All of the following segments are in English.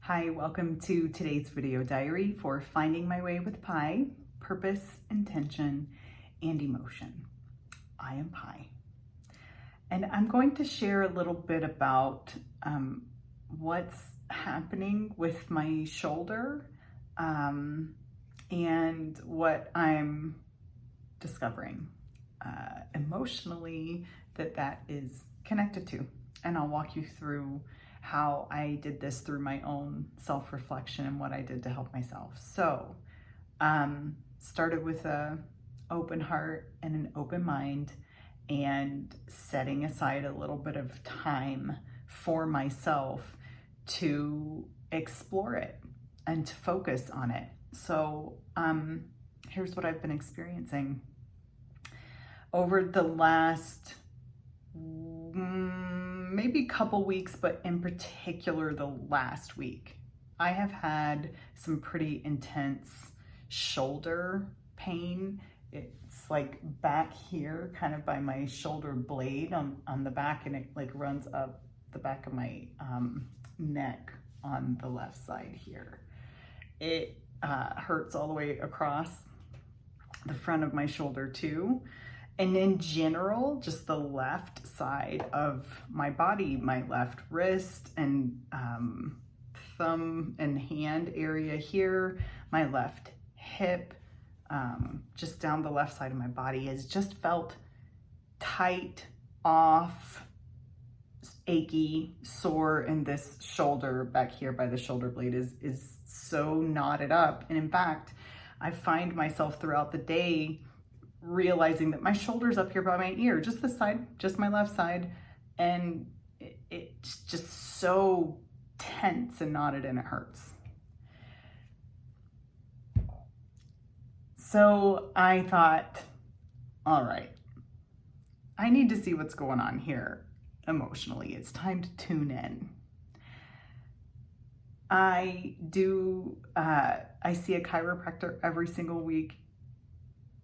Hi, welcome to today's video diary for Finding My Way with Pi, Purpose, Intention, and Emotion. I am Pi. And I'm going to share a little bit about what's happening with my shoulder and what I'm discovering emotionally that is connected to. And I'll walk you through how I did this through my own self-reflection and what I did to help myself. So, started with an open heart and an open mind and setting aside a little bit of time for myself to explore it and to focus on it. So, here's what I've been experiencing. Over the last maybe couple weeks, but in particular the last week, I have had some pretty intense shoulder pain. It's like back here, kind of by my shoulder blade on the back, and it like runs up the back of my neck on the left side here. It hurts all the way across the front of my shoulder too. And in general, just the left side of my body, my left wrist and thumb and hand area here, my left hip, just down the left side of my body has just felt tight, off, achy, sore, and this shoulder back here by the shoulder blade is so knotted up. And in fact, I find myself throughout the day realizing that my shoulder's up here by my ear, just this side, just my left side, and it's just so tense and knotted and it hurts. So I thought, all right, I need to see what's going on here emotionally. It's time to tune in. I see a chiropractor every single week.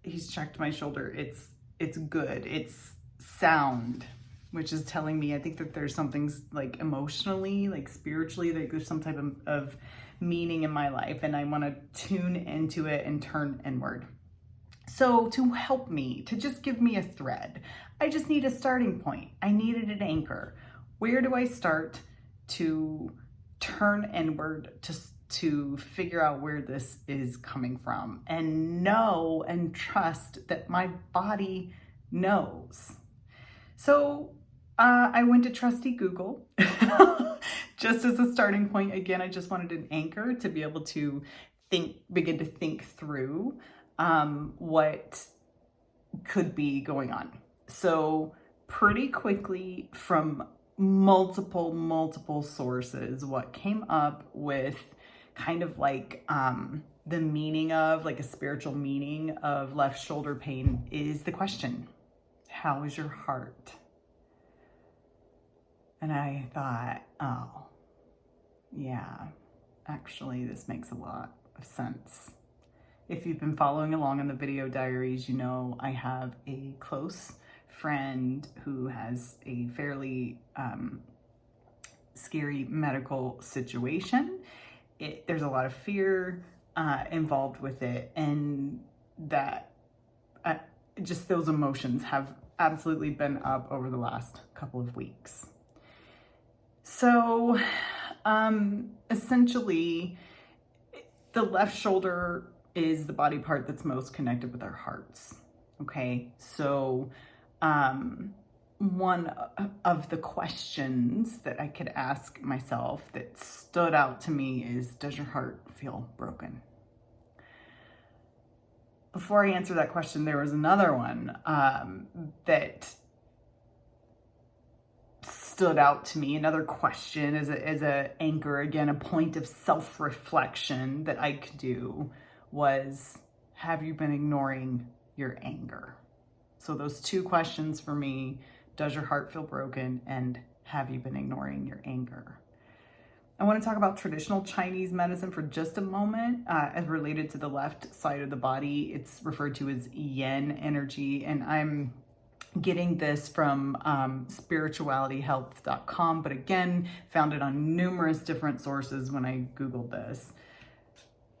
He's checked my shoulder. It's good. It's sound, which is telling me I think that there's something like emotionally, like spiritually, like there's some type of meaning in my life, and I want to tune into it and turn inward. So to help me, to just give me a thread, I just need a starting point. I needed an anchor. Where do I start to turn inward to figure out where this is coming from and know and trust that my body knows? So I went to trusty Google just as a starting point. Again, I just wanted an anchor to be able to begin to think through what could be going on. So pretty quickly from multiple sources, what came up with kind of like the meaning of, like a spiritual meaning of left shoulder pain is the question, how is your heart? And I thought, oh, yeah, actually this makes a lot of sense. If you've been following along in the video diaries, you know I have a close friend who has a fairly scary medical situation. There's a lot of fear involved with it, and that just those emotions have absolutely been up over the last couple of weeks. So essentially, the left shoulder is the body part that's most connected with our hearts. Okay, so one of the questions that I could ask myself that stood out to me is, does your heart feel broken? Before I answer that question, there was another one that stood out to me. Another question as a anchor, again, a point of self-reflection that I could do was, have you been ignoring your anger? So those two questions for me, does your heart feel broken, and have you been ignoring your anger? I want to talk about traditional Chinese medicine for just a moment as related to the left side of the body. It's referred to as yin energy, and I'm getting this from spiritualityhealth.com, but again, found it on numerous different sources when I Googled this.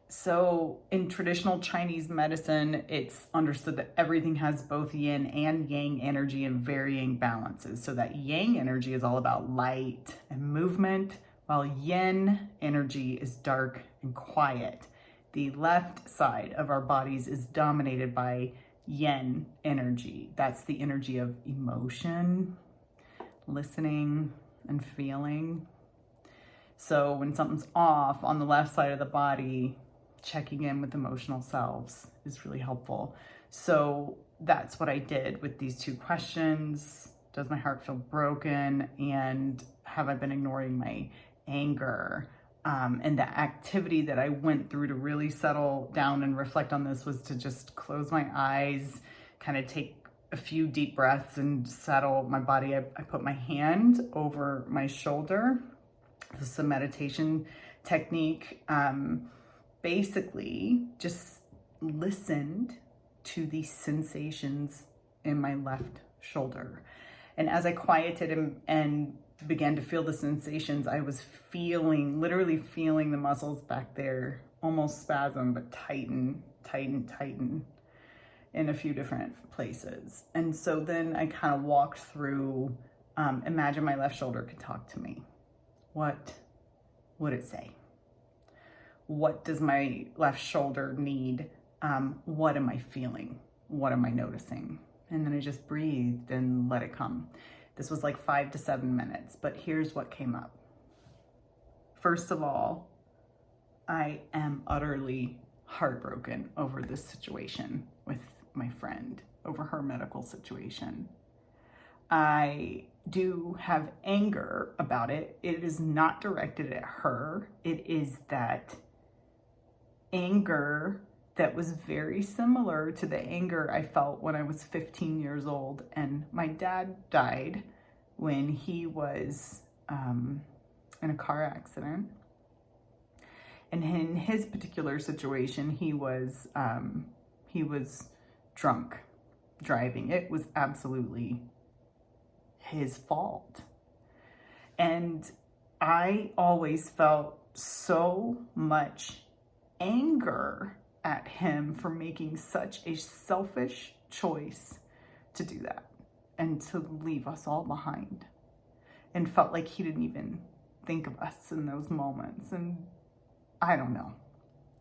So in traditional Chinese medicine, it's understood that everything has both yin and yang energy in varying balances. So that yang energy is all about light and movement, while yin energy is dark and quiet. The left side of our bodies is dominated by yin energy. That's the energy of emotion, listening, and feeling. So when something's off on the left side of the body, checking in with emotional selves is really helpful. So that's what I did with these two questions. Does my heart feel broken? And have I been ignoring my anger? And the activity that I went through to really settle down and reflect on this was to just close my eyes, kind of take a few deep breaths and settle my body. I put my hand over my shoulder. This is a meditation technique. Basically just listened to the sensations in my left shoulder. And as I quieted and began to feel the sensations, I was literally feeling the muscles back there almost spasm, but tighten in a few different places. And so then I kind of walked through, imagine my left shoulder could talk to me. What would it say? What does my left shoulder need? What am I feeling? What am I noticing? And then I just breathed and let it come. This was like 5 to 7 minutes, but here's what came up. First of all, I am utterly heartbroken over this situation with my friend, over her medical situation. I do have anger about it. It is not directed at her. It is that anger that was very similar to the anger I felt when I was 15 years old. And my dad died when he was in a car accident. And in his particular situation, he was drunk driving. It was absolutely his fault. And I always felt so much anger at him for making such a selfish choice to do that and to leave us all behind, and felt like he didn't even think of us in those moments. And I don't know.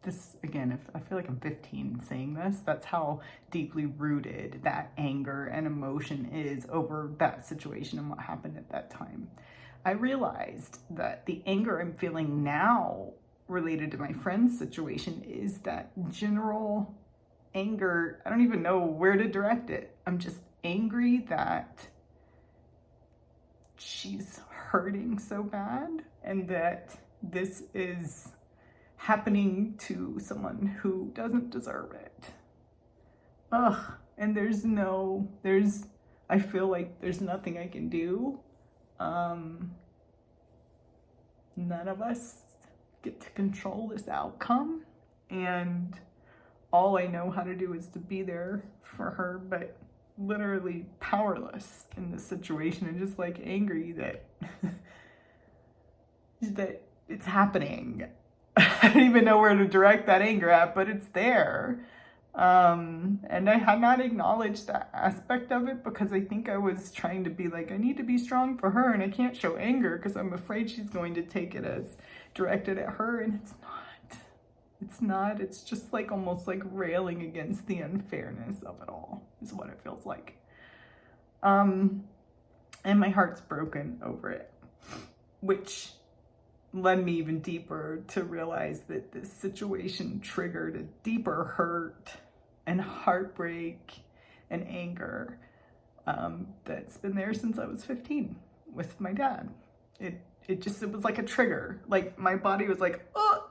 This, again, if I feel like I'm 15 saying this, that's how deeply rooted that anger and emotion is over that situation and what happened at that time. I realized that the anger I'm feeling now related to my friend's situation is that general anger. I don't even know where to direct it. I'm just angry that she's hurting so bad and that this is happening to someone who doesn't deserve it. Ugh, and I feel like there's nothing I can do. None of us get to control this outcome, and all I know how to do is to be there for her, but literally powerless in this situation, and just like angry that that it's happening. I don't even know where to direct that anger at, but it's there. And I had not acknowledged that aspect of it because I think I was trying to be like, I need to be strong for her and I can't show anger because I'm afraid she's going to take it as directed at her, and it's not. It's just like almost like railing against the unfairness of it all is what it feels like. And my heart's broken over it, which led me even deeper to realize that this situation triggered a deeper hurt and heartbreak and anger that's been there since I was 15 with my dad. It was like a trigger. Like my body was like, oh,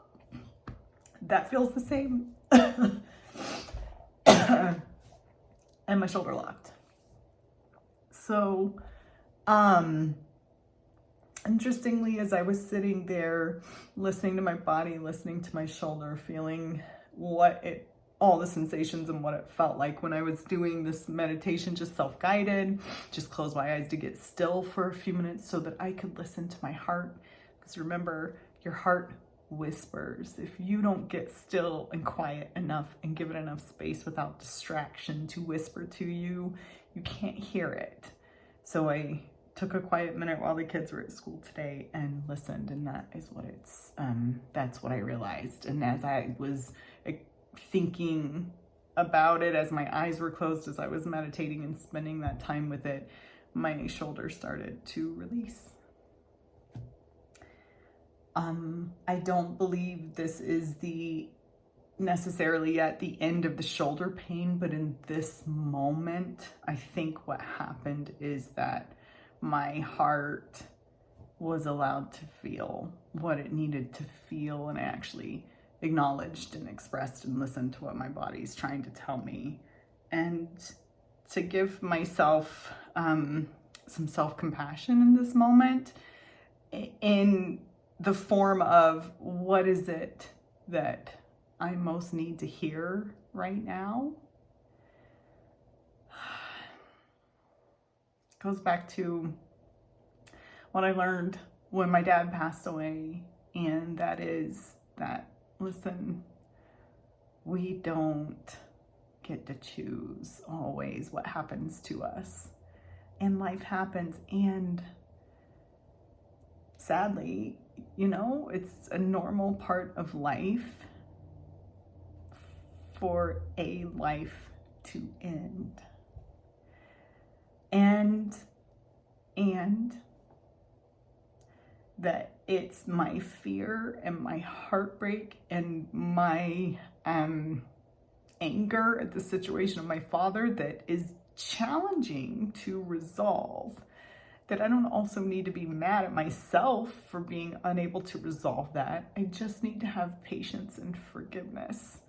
that feels the same. And my shoulder locked. So, interestingly, as I was sitting there listening to my body, listening to my shoulder, feeling what it all the sensations and what it felt like when I was doing this meditation, just self-guided, just close my eyes to get still for a few minutes so that I could listen to my heart. Because remember, your heart whispers. If you don't get still and quiet enough and give it enough space without distraction to whisper to you, you can't hear it. So I took a quiet minute while the kids were at school today and listened, and that is what that's what I realized. And as I was thinking about it, as my eyes were closed, as I was meditating and spending that time with it, my shoulder started to release. I don't believe this is necessarily yet the end of the shoulder pain, but in this moment, I think what happened is that my heart was allowed to feel what it needed to feel, and I actually acknowledged and expressed and listened to what my body's trying to tell me, and to give myself some self-compassion in this moment in the form of, what is it that I most need to hear right now? It goes back to what I learned when my dad passed away, and that is that, listen, we don't get to choose always what happens to us. And life happens, and sadly, it's a normal part of life for a life to end. And that it's my fear and my heartbreak and my anger at the situation of my father that is challenging to resolve, that I don't also need to be mad at myself for being unable to resolve that. I just need to have patience and forgiveness,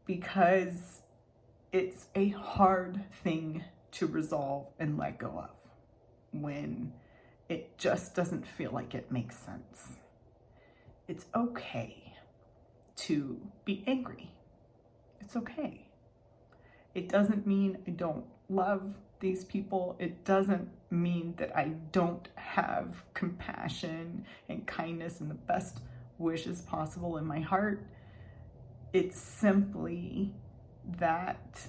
because it's a hard thing to resolve and let go of when it just doesn't feel like it makes sense. It's okay to be angry. It's okay. It doesn't mean I don't love these people. It doesn't mean that I don't have compassion and kindness and the best wishes possible in my heart. It's simply that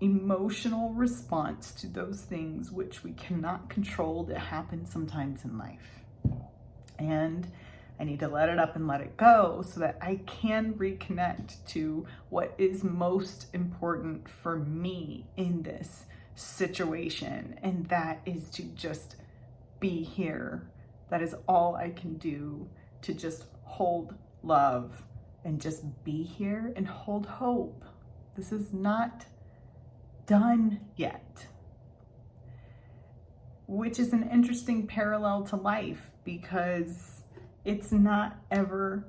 emotional response to those things which we cannot control, that happen sometimes in life. And I need to let it up and let it go so that I can reconnect to what is most important for me in this situation. And that is to just be here. That is all I can do, to just hold love and just be here and hold hope. This is not done yet, which is an interesting parallel to life, because it's not ever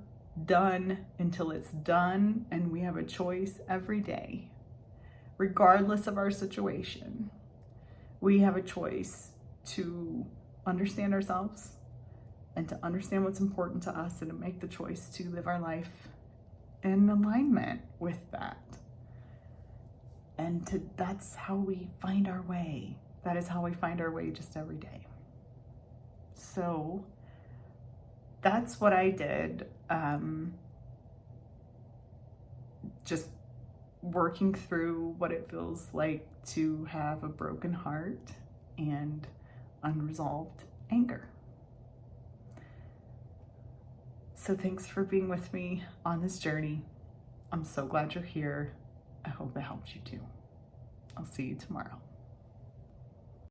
done until it's done, and we have a choice every day, regardless of our situation. We have a choice to understand ourselves and to understand what's important to us, and to make the choice to live our life in alignment with that. And that's how we find our way. That is how we find our way just every day. So that's what I did. Just working through what it feels like to have a broken heart and unresolved anger. So thanks for being with me on this journey. I'm so glad you're here. I hope it helped you too. I'll see you tomorrow.